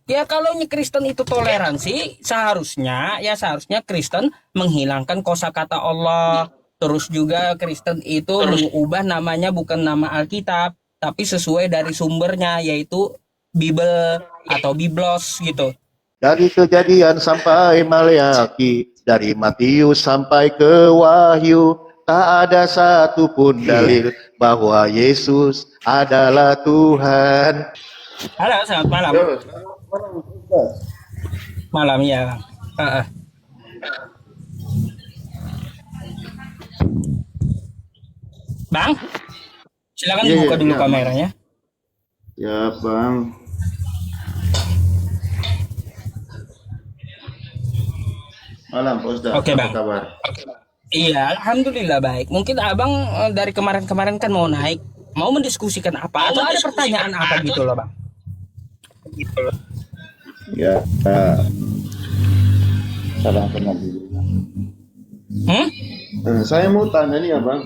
Ya kalau Kristen itu toleransi, seharusnya Kristen menghilangkan kosakata Allah. Terus juga Kristen itu mengubah namanya bukan nama Alkitab, tapi sesuai dari sumbernya yaitu Bible atau Biblos gitu. Dari Kejadian sampai Maleaki, dari Matius sampai ke Wahyu, tak ada satupun dalil bahwa Yesus adalah Tuhan. Halo, selamat malam. Malam ya, Bang. Bang, silakan dibuka dulu kameranya. Ya, Bang. Malam, Pak Ustaz. Oke, Bang. Apa kabar? Iya, alhamdulillah baik. Mungkin Abang dari kemarin-kemarin kan mau naik, mau mendiskusikan apa atau ada pertanyaan apa gitu loh, Bang. Ya, salam kenal dulu. Saya mau tanya nih, Abang.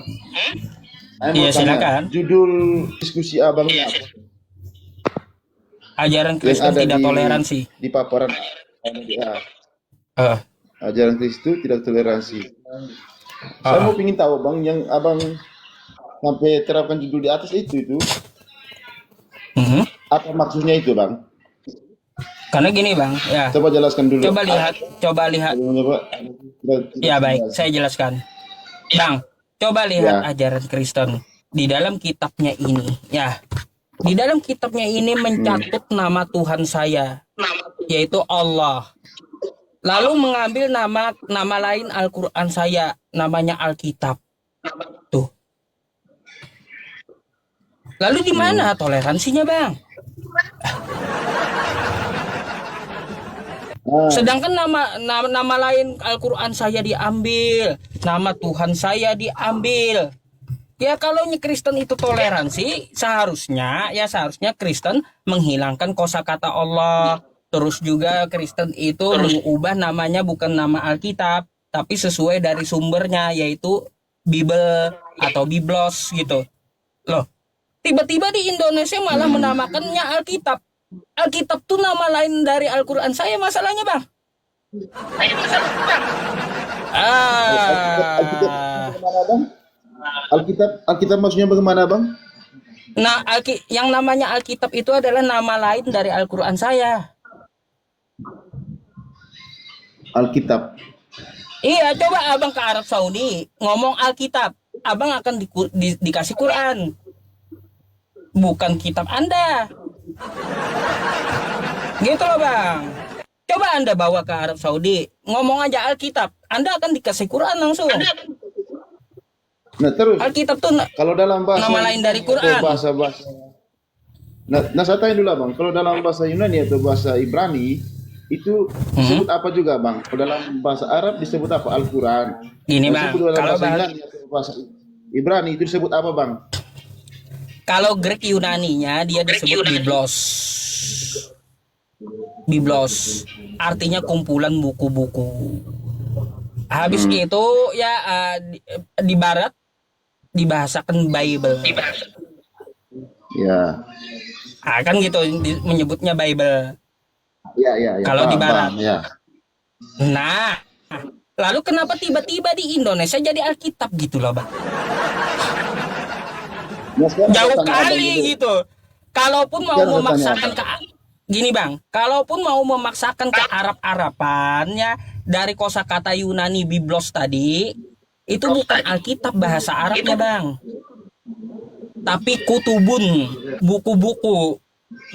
Saya mau Iya, tanya, silakan. judul diskusi Abang ini apa? Ajaran Yang Kristen ada tidak toleransi. di paparan ya, Eh, ajaran Kristus tidak toleransi. Saya mau ingin tahu, Bang, yang Abang sampai terapkan judul di atas itu apa maksudnya itu, Bang? Karena gini, Bang, ya. Coba jelaskan dulu. Coba lihat. Ya baik, saya jelaskan. Bang, coba lihat ajaran Kristen di dalam kitabnya ini, ya. Di dalam kitabnya ini mencatut nama Tuhan saya, yaitu Allah. Lalu mengambil nama lain Al-Quran saya, namanya Alkitab. Tuh. Lalu di mana toleransinya, Bang? Sedangkan nama lain Al-Quran saya diambil, nama Tuhan saya diambil. Ya kalau Kristen itu toleransi, seharusnya Kristen menghilangkan kosakata Allah. Terus juga Kristen itu mengubah namanya bukan nama Alkitab, tapi sesuai dari sumbernya yaitu Bible atau Biblos gitu. Loh, tiba-tiba di Indonesia malah menamakannya Alkitab. Alkitab tuh nama lain dari Al-Quran saya, masalahnya, Bang. Alkitab maksudnya bagaimana, Bang? Nah, yang namanya Alkitab itu adalah nama lain dari Al-Quran saya. Alkitab. Iya, coba Abang ke Arab Saudi ngomong Alkitab, Abang akan dikasih Quran, bukan kitab Anda. Gitu loh, Bang. Coba Anda bawa ke Arab Saudi, ngomong aja Alkitab, Anda akan dikasih Quran langsung. Nah, terus Alkitab tuh kalau dalam bahasa nama lain dari Quran. Bahasa-bahasa. Nah, saya tanya dulu, Bang. Kalau dalam bahasa Yunani atau bahasa Ibrani itu disebut apa juga, Bang? Kalau dalam bahasa Arab disebut apa? Al-Quran. Gini, Bang. Kalau bahasa Yunani atau bahasa Ibrani itu disebut apa, Bang? Kalau Grek Yunaninya dia disebut Biblos. Biblos artinya kumpulan buku-buku. Habis itu ya di barat dibahasakan Bible. Ya. Kan gitu menyebutnya Bible. Ya. Kalau di barat. Ya. Nah, lalu kenapa tiba-tiba di Indonesia jadi Alkitab gitu loh, Bang? Jauh kali gitu. Kalaupun mau memaksakan gini, Bang, kalaupun mau memaksakan ke Arab-Arapannya dari kosakata Yunani Biblos tadi, itu bukan Alkitab bahasa Arabnya, Bang. Tapi kutubun, buku-buku.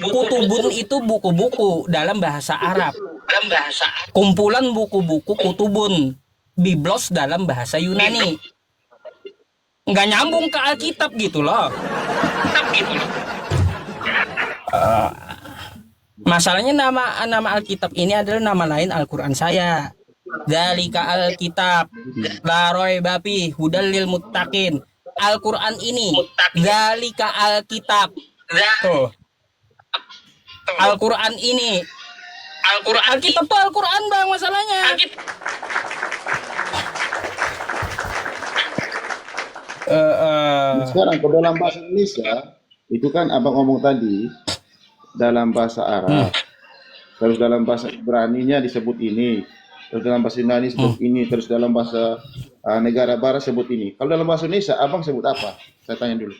Kutubun itu buku-buku dalam bahasa Arab. Kumpulan buku-buku kutubun. Biblos dalam bahasa Yunani. Nggak nyambung ke Alkitab gitu loh. Masalahnya nama Alkitab ini adalah nama lain Al-Quran saya. Dzalika Alkitab la raiba fihi hudal lil muttaqin. Al-Quran ini Dzalika Alkitab. Tuh. Al-Quran ini. Alkitab tuh Al-Quran, Bang, masalahnya. Sekarang kalau dalam bahasa Indonesia itu kan abang ngomong tadi dalam bahasa Arab terus dalam bahasa Ibrani-nya disebut ini, terus dalam bahasa Yunani sebut ini, terus dalam bahasa negara barat sebut ini. Kalau dalam bahasa Indonesia, abang sebut apa? Saya tanya dulu.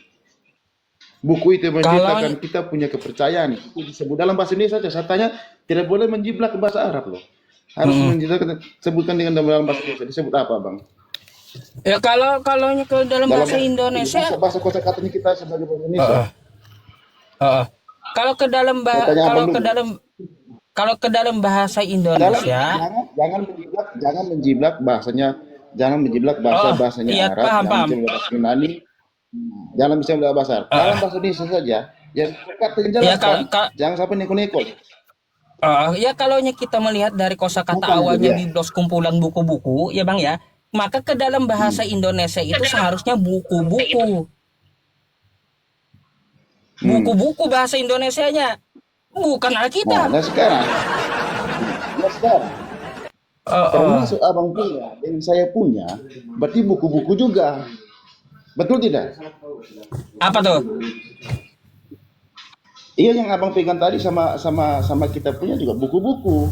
Buku itu Kalau menceritakan kita punya kepercayaan. Itu disebut dalam bahasa Indonesia saja. Saya tanya, tidak boleh menjiplak ke bahasa Arab loh. Harus menceritakan, sebutkan dengan dalam bahasa Indonesia. Disebut apa, bang? ya kalau ke dalam Dalam bahasa Indonesia, bahasa kosakatanya kita sebagai bahasa Indonesia. Heeh. Kalau ke dalam Saya tanya abang dulu. kalau ke dalam bahasa Indonesia, Jangan menjiblak bahasanya, jangan menjiblak bahasanya iya Arab, paham jangan paham. menjiblak bahasa Yunani, jangan bisa menjiblak bahasa Arab. Dalam bahasa Indonesia saja, yang kata yang Ya jelaskan, jangan sampai neko-neko. ya kalau kita melihat dari kosakata Bukan itu awalnya dia. biblos kumpulan buku-buku, ya Bang ya, maka ke dalam bahasa Indonesia itu seharusnya buku-buku. Hmm. Buku-buku bahasa Indonesianya, bukan Nah, Alkitab. sekarang, termasuk abang punya dan saya punya, berarti buku-buku juga, betul tidak? Apa tuh? Iya, yang abang pegang tadi sama kita punya juga buku-buku.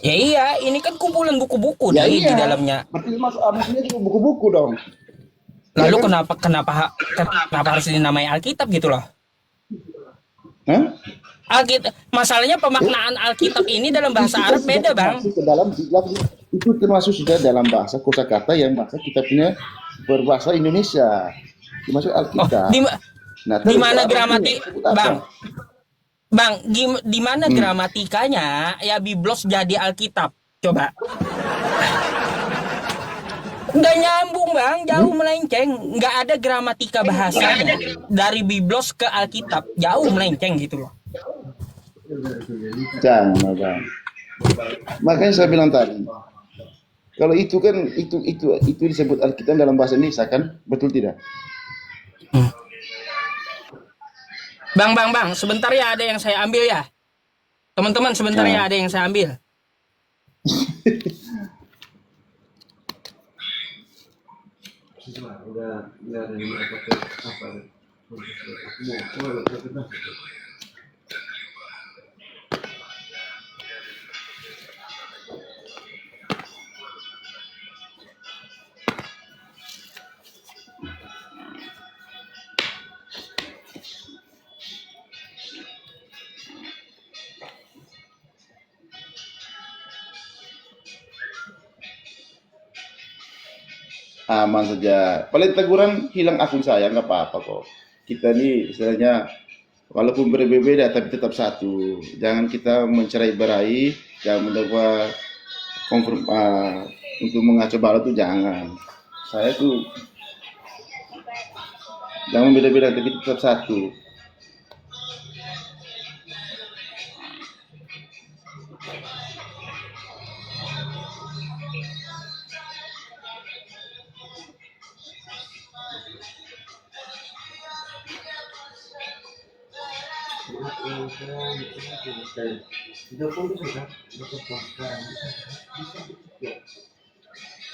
Ya iya, ini kan kumpulan buku-buku Ya di iya, dalamnya. berarti masuk abang punya juga buku-buku dong. Lalu Iya kan? kenapa harus dinamai Alkitab gitu loh? Hah? Alkitab, masalahnya pemaknaan Alkitab ini dalam bahasa Arab Sudah beda, Bang. termasuk ke dalam itu termasuk sudah dalam bahasa kosakata yang bahasa kita punya berbahasa Indonesia. Termasuk Oh, Alkitab. Nah, di terus mana abang gramatik, punya, sebut apa? Bang? Bang, di mana gramatikanya ya Biblos jadi Alkitab? Coba. Nggak nyambung, Bang, jauh melenceng. Nggak ada gramatika bahasanya dari Biblos ke Alkitab, jauh melenceng gitu loh. Jangan, abang. Makanya saya bilang tadi, kalau itu kan itu disebut Alkitab dalam bahasa Indonesia kan, betul tidak? Bang, sebentar ya ada yang saya ambil ya. Teman-teman, sebentar ya ada yang saya ambil. Aman saja. Paling teguran hilang akun saya, nggak apa-apa kok. Kita ini istilahnya walaupun berbeda tapi tetap satu. Jangan kita mencerai-berai, jangan mencoba konfirm untuk mengacau balau tuh jangan. Saya tuh jangan beda-beda tapi tetap satu.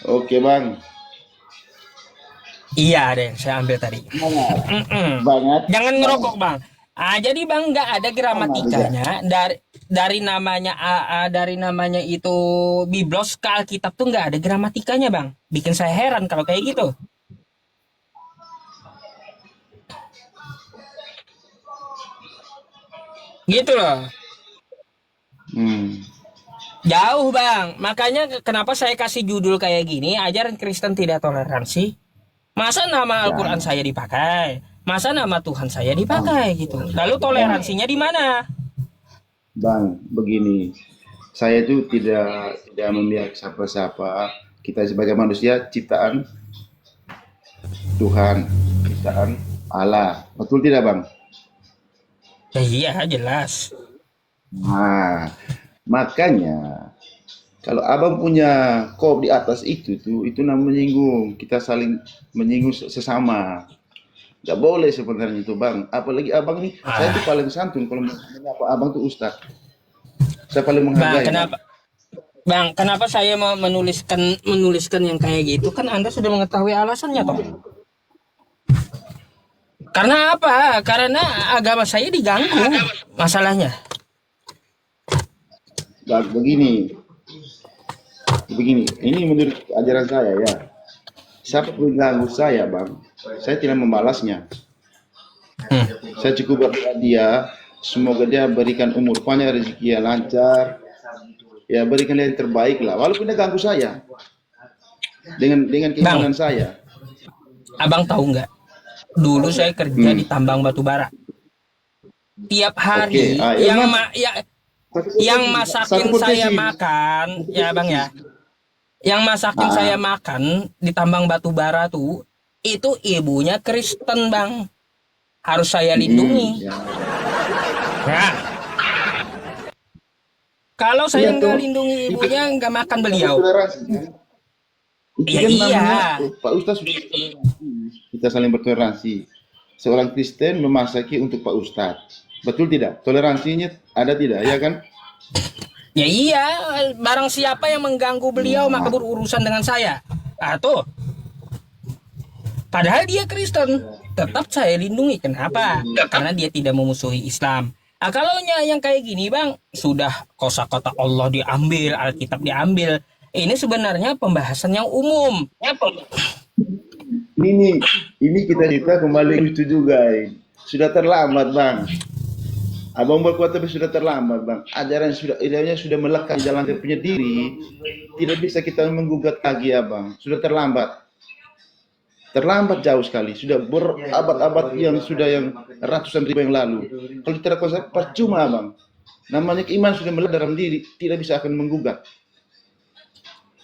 Oke bang. Iya, ada yang saya ambil tadi. Banget. Jangan ngerokok, Bang. Jadi Bang nggak ada gramatikanya dari namanya itu Biblos ke Alkitab tuh nggak ada gramatikanya, Bang. Bikin saya heran kalau kayak gitu. Gitu loh. Jauh, Bang. Makanya kenapa saya kasih judul kayak gini, ajaran Kristen tidak toleransi. Masa nama Al-Quran saya dipakai? Masa nama Tuhan saya dipakai gitu? Lalu toleransinya di mana? Bang, begini. Saya itu tidak memihak siapa-siapa. Kita sebagai manusia ciptaan Tuhan, ciptaan Allah. Betul tidak, Bang? Ya iya, jelas. Nah, makanya kalau abang punya kop di atas itu namanya menyinggung. Kita saling menyinggung sesama. Gak boleh sebenarnya itu bang. Apalagi abang nih, saya tuh paling santun kalau menyapa abang tuh ustaz. Saya paling menghargai. Bang, kenapa saya mau menuliskan yang kayak gitu? Kan Anda sudah mengetahui alasannya toh. Karena apa? Karena agama saya diganggu masalahnya. begini, begini. Ini menurut ajaran saya ya. Siapa pun ganggu saya, Bang, saya tidak membalasnya. Hmm. Saya cukup berdoa dia, semoga dia berikan umur panjang, rezeki yang lancar, ya berikan dia yang terbaik lah. Walaupun dia ganggu saya dengan Bang, keimanan saya. abang tahu nggak? Dulu saya kerja di Hmm. tambang batu bara. Tiap Oke, hari ya yang Mas, yang satu masakin saya profesi, makan, satu ya bang profesi. ya, yang masakin saya Ah, makan di tambang batu bara tuh, itu ibunya Kristen bang, harus saya lindungi. ya. Nah, kalau Iya saya tuh, nggak lindungi itu ibunya, nggak makan namanya beliau. toleransi kan? Itu Ya kan iya, namanya Pak Ustaz sudah bertoleransi. Kita saling bertoleransi. Seorang Kristen memasaki untuk Pak Ustadz. Betul tidak? Toleransinya ada tidak? Ya kan? ya iya. Barang siapa yang mengganggu beliau maka Nah, berurusan dengan saya. Ah tuh, padahal dia Kristen, tetap saya lindungi. Kenapa? Karena dia tidak memusuhi Islam. Nah, kalau yang kayak gini bang, sudah kosakata Allah diambil, Alkitab diambil. Ini sebenarnya pembahasan yang umum. ini ini kita kembali ke itu juga. Sudah terlambat, Bang. Abang berkuat tapi sudah terlambat, Bang. Ajaran yang sudah idealnya sudah melekat di dalam dia punya diri, tidak bisa kita menggugat lagi, ya, Bang. Sudah terlambat. Terlambat jauh sekali, sudah berabad-abad yang sudah yang ratusan ribu yang lalu. Kalau tidak konsep percuma, Bang. Namanya keimanan sudah melekat dalam diri, tidak bisa akan menggugat.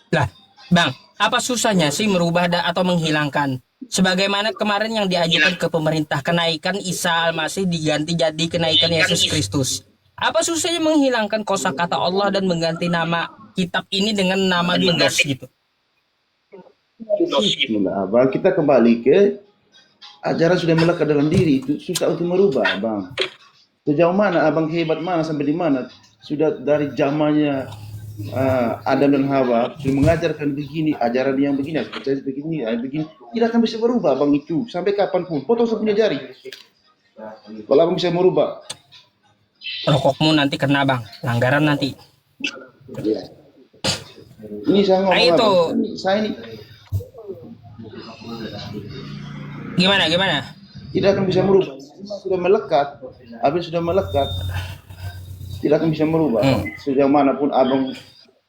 Lah, bang, apa susahnya sih merubah atau menghilangkan? Sebagaimana kemarin yang diajukan ke pemerintah, kenaikan Isa Al-Masih diganti jadi kenaikan Yesus Kristus. Apa susahnya menghilangkan kosakata Allah dan mengganti nama kitab ini dengan nama Biblos gitu? Bismillah, Abang. Kita kembali ke ajaran sudah melekat dalam diri, itu susah untuk merubah, Bang. Sejauh mana Abang hebat mana sampai di mana? Sudah dari zamannya Adam dan Hawa sudah mengajarkan begini, ajaran yang begini, percaya begini, begini. Tidak akan bisa berubah, Bang, itu sampai kapanpun. Potong saya punya jari. Kalau Abang bisa merubah. Rokokmu nanti kena bang, langgaran nanti. Ya. Ini saya Nah ngomong, itu, Abang. Saya ini gimana? tidak akan bisa merubah. Memang sudah melekat, habis sudah melekat, tidak akan bisa merubah, Bang. Sejauh manapun Abang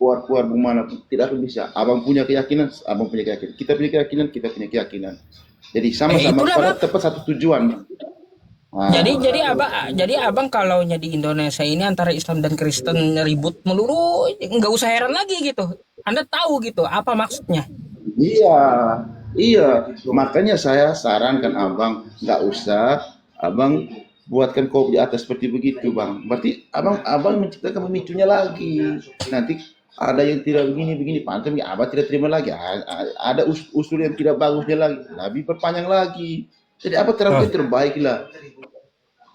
keluar manapun, tidak akan bisa. Abang punya keyakinan, Abang punya keyakinan. Kita punya keyakinan, kita punya keyakinan. Jadi sama-sama Itulah pada bang. tepat satu tujuan, Bang. Nah, Jadi abang kalau di Indonesia ini antara Islam dan Kristen ribut melulu, nggak usah heran lagi gitu. Anda tahu gitu apa maksudnya? iya, iya. Makanya saya sarankan Abang, nggak usah Abang buatkan kopi di atas seperti begitu, Bang. Berarti Abang menciptakan memicunya lagi. Nanti ada yang tidak begini pantas ya Abang tidak terima lagi. Ada usul yang tidak bagusnya lagi, lebih perpanjang lagi. Jadi apa Oh. terbaik lah.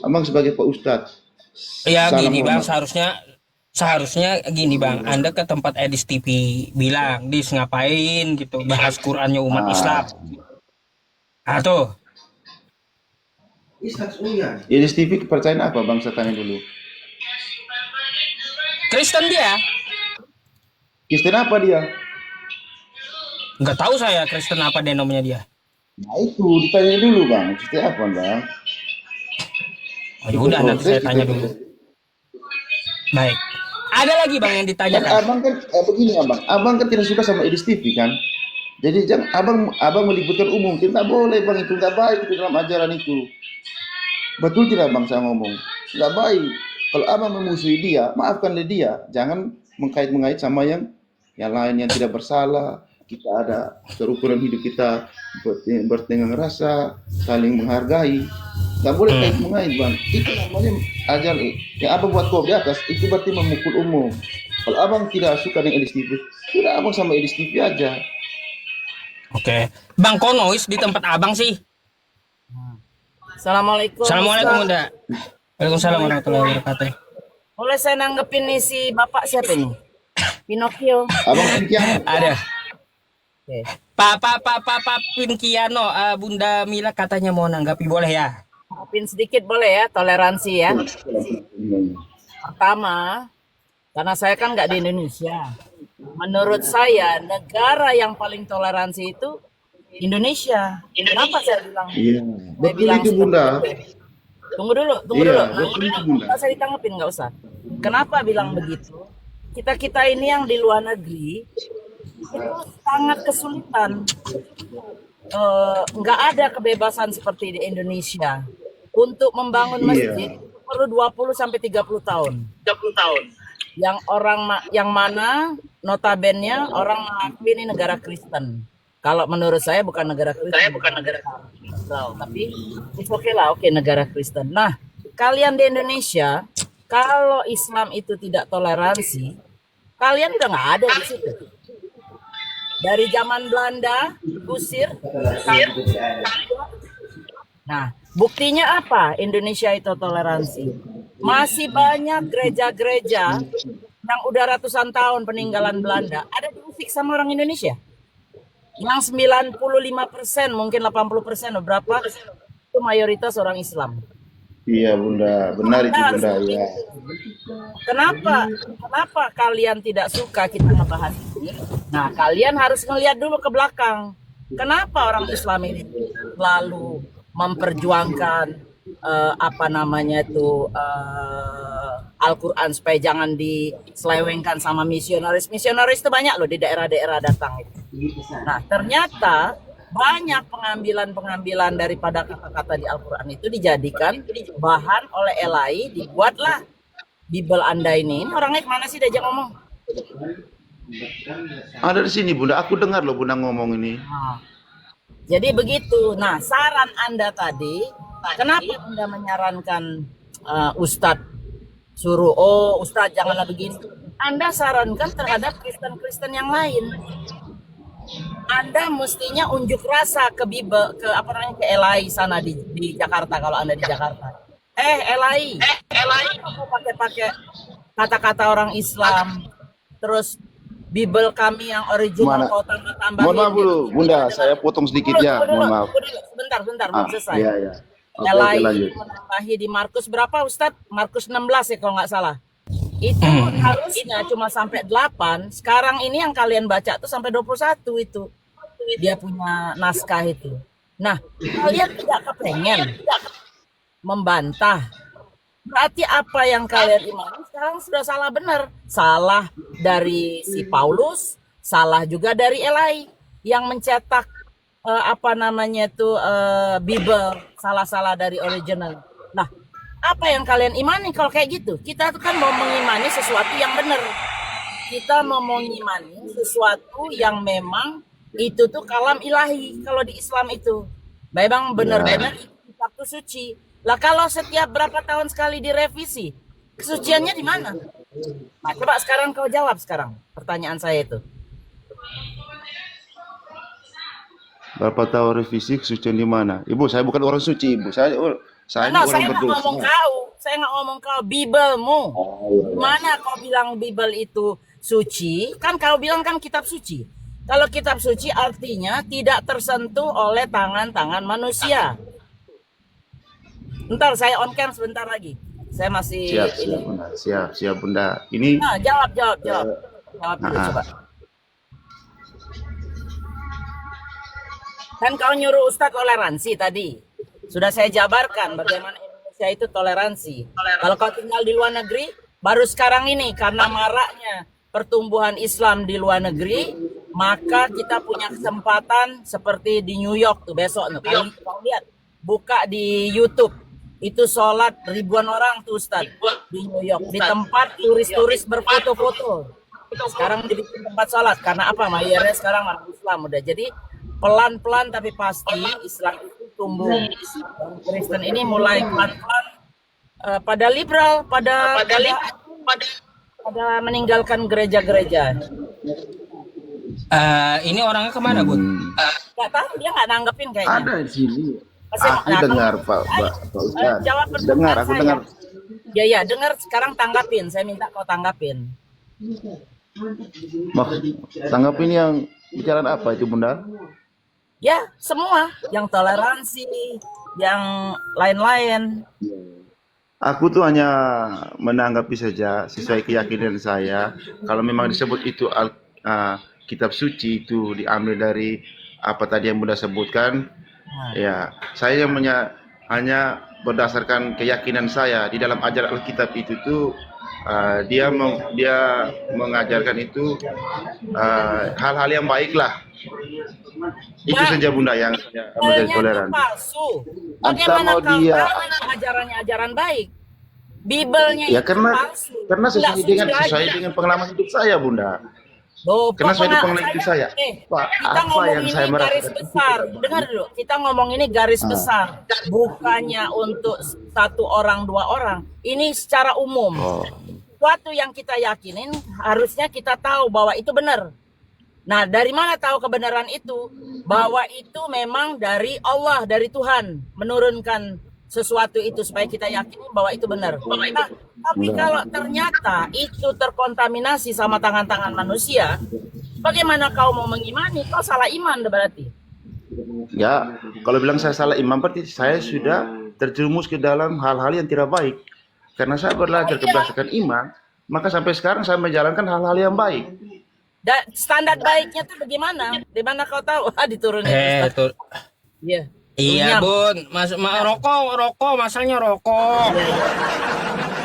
Abang sebagai Pak Ustadz, Ya salam gini bang, hormat. seharusnya gini bang, Anda ke tempat Edis TV bilang, Dis ngapain gitu, bahas Qurannya umat Islam. Ah, Tuh, Yedis TV kepercayaan apa, Bang? Saya tanya dulu. Kristen dia, Kristen apa dia? nggak tahu saya Kristen apa denomnya dia. Nah itu ditanya dulu, Bang. Kristen apa, Bang? Oh, ya udah nanti saya tanya dulu. Baik. Ada lagi bang yang Kan ditanyakan. abang kan begini, abang kan tidak suka sama Edis TV kan. Jadi jangan abang melibatkan umum, tidak boleh, Bang, itu nggak baik itu dalam ajaran itu. Betul tidak, Bang, saya ngomong? Nggak baik. Kalau abang memusuhi dia, maafkanlah dia. Jangan mengkait-mengait sama yang lain yang tidak bersalah. Kita ada kerukunan hidup kita bertenggang rasa, saling menghargai. Nggak boleh kait mengait, Bang. Itu namanya ajaran yang abang buat kau di atas, itu berarti memukul umum. Kalau abang tidak suka dengan Edis TV, sudah abang sama Edis TV aja. Oke. Bang Konois di tempat abang sih. Assalamualaikum. Assalamualaikum Ustaz. Bunda. Waalaikumsalam warahmatullahi wabarakatuh. Boleh saya nanggepin nih si bapak siapa ini? Pinocchio. Abang pikiran. Ada. Oke. Pak Pinkiano, Bunda Mila katanya mau nanggapi, boleh ya? Maafin sedikit boleh ya, toleransi ya. Pertama, Karena saya kan nggak di Indonesia. Menurut saya negara yang paling toleransi itu Indonesia. Kenapa saya bilang? Iya, Saya betul bilang itu seperti Bunda. itu. Tunggu dulu, tunggu Iya, dulu. betul itu Bunda. Nggak usah ditanggepin, nggak usah. Kenapa bilang begitu? Kita ini yang di luar negeri itu sangat kesulitan. Nggak ada kebebasan seperti di Indonesia. Untuk membangun masjid Iya, perlu 20 sampai 30 tahun. Yang mana notabene orang mengakui ini negara Kristen. Kalau menurut saya bukan negara Kristen. Tapi it's okay lah, oke negara Kristen. Nah, kalian di Indonesia, kalau Islam itu tidak toleransi, kalian udah nggak ada di situ. Dari zaman Belanda diusir. Nah, buktinya apa? Indonesia itu toleransi. Masih banyak gereja-gereja yang udah ratusan tahun peninggalan Belanda ada diusik sama orang Indonesia. Yang 95%, mungkin 80%, berapa itu mayoritas orang Islam. iya Bunda, benar itu Anda harus Bunda. berpikir, Ya, kenapa kalian tidak suka kita ngebahas ini? Nah, kalian harus ngelihat dulu ke belakang. Kenapa orang Islam ini selalu memperjuangkan Al-Quran supaya jangan diselewengkan sama misionaris. Misionaris itu banyak loh di daerah-daerah datang itu. Nah, ternyata banyak pengambilan-pengambilan daripada kata-kata di Al-Quran itu dijadikan bahan oleh LAI, dibuatlah Bible Anda ini. Ini orangnya kemana sih diajak ngomong? ada di sini Bunda. Aku dengar loh Bunda ngomong ini. Nah, jadi begitu. Nah, saran Anda tadi, kenapa Anda menyarankan Ustadz suruh, Ustadz janganlah begini. Anda sarankan terhadap Kristen-Kristen yang lain. Anda mestinya unjuk rasa ke Bible, ke LAI sana di Jakarta kalau Anda di Jakarta. LAI, kamu pakai kata-kata orang Islam, terus Bible kami yang original Mana? kau tambah-tambahin. Mohon maaf dulu gitu. Bunda, saya potong sedikit ya. Mohon maaf. Sebentar, belum selesai. Iya, iya. Oke, LAI lanjut. menambahi di Markus berapa Ustadz? Markus 16 ya kalau nggak salah. Itu harusnya cuma sampai 8. Sekarang ini yang kalian baca tuh sampai 21 itu. Dia punya naskah itu. Nah, kalian tidak kepengen membantah. Berarti apa yang kalian imani sekarang sudah salah benar. Salah dari si Paulus, salah juga dari LAI yang mencetak Bible salah-salah dari original. Nah, apa yang kalian imani kalau kayak gitu? Kita tuh kan mau mengimani sesuatu yang benar. Kita mau mengimani sesuatu yang memang itu tuh kalam ilahi kalau di Islam itu. Memang benar-benar itu kitab tuh suci. Lah kalau setiap berapa tahun sekali direvisi, kesuciannya di mana? Nah, coba sekarang kau jawab sekarang pertanyaan saya itu. Berapa tahun revisi kesucian di mana? Ibu, saya bukan orang suci, Ibu. Saya ini Nah, orang saya nggak berdosa. ngomong kau, saya nggak ngomong kau, Biblemu. Oh, iya. Mana kau bilang Bible itu suci? Kan kau bilang kan kitab suci. Kalau kitab suci artinya tidak tersentuh oleh tangan-tangan manusia. Ntar saya on cam sebentar lagi. Saya masih Siap, ini. siap Bunda. Siap Bunda. Ini Nah, jawab. Jawab dulu coba. Kan kau nyuruh Ustadz toleransi tadi. Sudah saya jabarkan bagaimana Indonesia itu toleransi. Kalau kau tinggal di luar negeri, baru sekarang ini karena maraknya pertumbuhan Islam di luar negeri, maka kita punya kesempatan seperti di New York tuh besok tuh. Kau lihat, buka di YouTube. Itu sholat ribuan orang tuh Ustadz di New York. Di tempat turis-turis berfoto-foto. Sekarang dibikin tempat sholat. Karena apa? Mayoritas sekarang orang Islam udah. Jadi pelan-pelan tapi pasti Islam itu tumbuh. Kristen ini mulai pelan-pelan pada liberal, pada meninggalkan gereja-gereja. Ini orangnya kemana, Bun? Gak tahu, dia nggak nanggepin kayaknya. ada di sini. Masih Aku mau- dengar Pak Ustadz. jawab pertanyaan Dengar, aku saya. dengar. Ya, dengar sekarang tanggapin. Saya minta kau tanggapin. Tanggapin yang bicara apa itu Bunda? Ya, semua yang toleransi, yang lain-lain. Aku tuh hanya menanggapi saja sesuai keyakinan saya. Kalau memang disebut itu kitab suci itu diambil dari apa tadi yang Bunda sebutkan, ya saya hanya berdasarkan keyakinan saya di dalam ajaran Alkitab itu tuh dia mengajarkan itu hal-hal yang baik lah. Itu Bang, saja Bunda yang saya menjadi Bibelnya itu toleran. palsu. Entah Bagaimana mau kau dia tahu itu ajarannya ajaran baik? Bibelnya ya itu karena palsu. karena Nggak suci sesuai aja. dengan pengalaman hidup saya Bunda. Loh, Karena sesuai dengan pokoknya pengalaman hidup saya. Pak, kita apa ngomong yang ini saya garis merasakan itu besar. tidak baik. Dengar dulu, kita ngomong ini garis Ah, besar. Bukannya untuk satu orang, dua orang. Ini secara umum. oh, Suatu yang kita yakinin, harusnya kita tahu bahwa itu benar. Nah, dari mana tahu kebenaran itu? Bahwa itu memang dari Allah, dari Tuhan. Menurunkan sesuatu itu supaya kita yakin bahwa itu benar. Nah, tapi enggak. kalau ternyata itu terkontaminasi sama tangan-tangan manusia, bagaimana kau mau mengimani? Kau salah iman berarti. Ya, kalau bilang saya salah imam berarti saya sudah terjerumus ke dalam hal-hal yang tidak baik. Karena saya belajar berdasarkan iman, maka sampai sekarang saya menjalankan hal-hal yang baik. Dan standar baiknya tuh bagaimana? Di mana kau tahu? Diturunin Ustaz. Tuh. Iya. Iya, Runyam. Bun. Masuk rokok, masalahnya rokok. Iya, iya.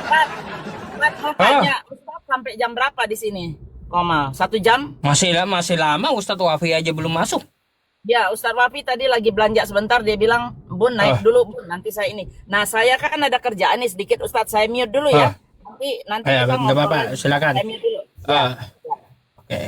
Ustaz, Ustaz mau tanya, Ustaz sampai jam berapa di sini? Koma, 1 jam? Masih lama Ustadz Wafi aja belum masuk. Ya, Ustaz Wafi tadi lagi belanja sebentar, dia bilang, Bun naik dulu, Bun, nanti saya ini. Nah, saya kan ada kerjaan nih sedikit, Ustaz, saya mute dulu ya. Nanti Ya, kita nggak apa-apa, lagi. silakan. Saya mute dulu. Ah, oke.